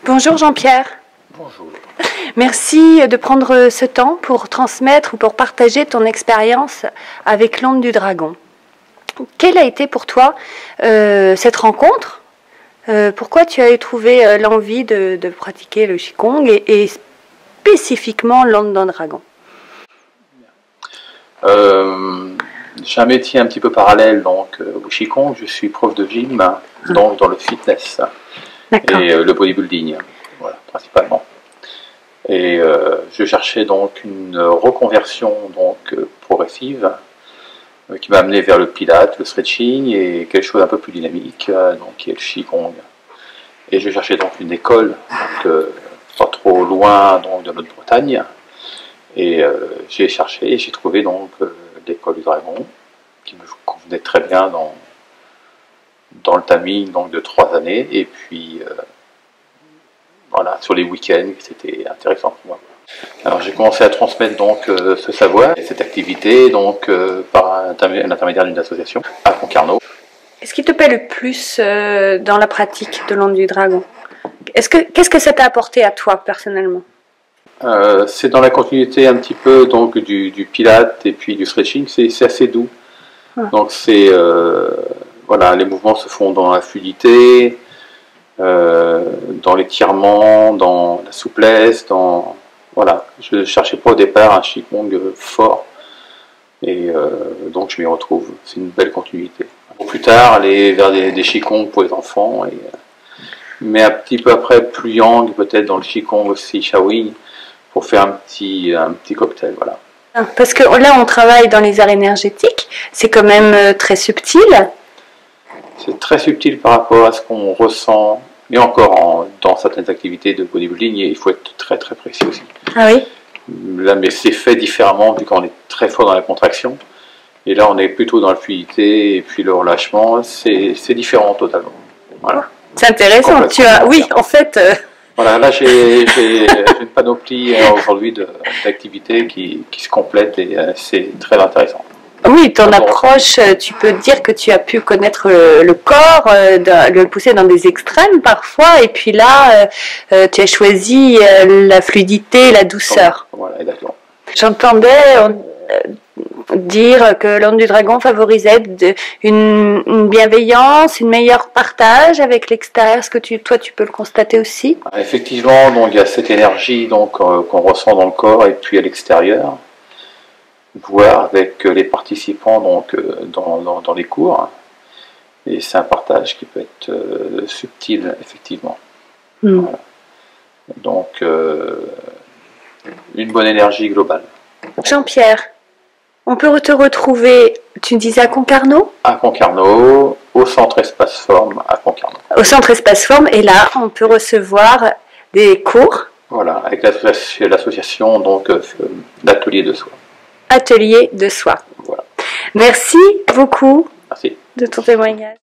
Bonjour Jean-Pierre. Bonjour. Merci de prendre ce temps pour transmettre ou pour partager ton expérience avec l'onde du dragon. Quelle a été pour toi cette rencontre? Pourquoi tu as trouvé l'envie de pratiquer le Qigong et spécifiquement l'onde d'un dragon? J'ai un métier un petit peu parallèle donc, au Qigong. Je suis prof de gym donc, dans le fitness et le bodybuilding, voilà, principalement. Et je cherchais donc une reconversion donc, progressive qui m'a amené vers le pilate, le stretching et quelque chose un peu plus dynamique, donc, qui est le Qigong. Et je cherchais donc une école, donc, pas trop loin donc, de notre Bretagne. Et j'ai cherché et j'ai trouvé donc l'école du dragon, qui me convenait très bien dans le timing donc, de 3 années. Et puis voilà, sur les week-ends, c'était intéressant pour moi. Alors j'ai commencé à transmettre donc ce savoir et cette activité donc par l'intermédiaire d'une association à Concarneau. Qu'est-ce qui te plaît le plus dans la pratique de l'onde du dragon? Qu'est-ce que ça t'a apporté à toi personnellement? C'est dans la continuité un petit peu donc du pilate et puis du stretching, c'est assez doux. Donc c'est voilà, les mouvements se font dans la fluidité, dans l'étirement, dans la souplesse, voilà. Je ne cherchais pas au départ un Qigong fort et donc je m'y retrouve. C'est une belle continuité. Plus tard, aller vers des Qigong pour les enfants, mais un petit peu après plus yang peut-être dans le Qigong aussi Shaolin, pour faire un petit cocktail, voilà. Parce que là, on travaille dans les arts énergétiques, c'est quand même très subtil. C'est très subtil par rapport à ce qu'on ressent, et encore dans certaines activités de bodybuilding, il faut être très très précis aussi. Ah oui. Là, mais c'est fait différemment, vu qu'on est très fort dans la contraction, et là on est plutôt dans la fluidité, et puis le relâchement, c'est différent totalement. Voilà. C'est intéressant, oui, en fait... Voilà, là j'ai une panoplie aujourd'hui d'activités qui se complètent et c'est très intéressant. Oui, ton approche, tu peux dire que tu as pu connaître le corps, le pousser dans des extrêmes parfois, et puis là, tu as choisi la fluidité, la douceur. Voilà, exactement. J'entendais dire que l'onde du dragon favorisait une bienveillance, un meilleur partage avec l'extérieur. Est-ce que toi tu peux le constater aussi? Effectivement, donc il y a cette énergie donc qu'on ressent dans le corps et puis à l'extérieur, voire avec les participants donc dans les cours. Et c'est un partage qui peut être subtil, effectivement. Voilà. Donc une bonne énergie globale. Jean-Pierre, on peut te retrouver, tu disais à Concarneau? À Concarneau, au centre Espace Forme à Concarneau. Au centre Espace Forme, et là, on peut recevoir des cours. Voilà, avec l'association donc d'ateliers de soi. Atelier de soi. Voilà. Merci beaucoup. Merci. De ton témoignage.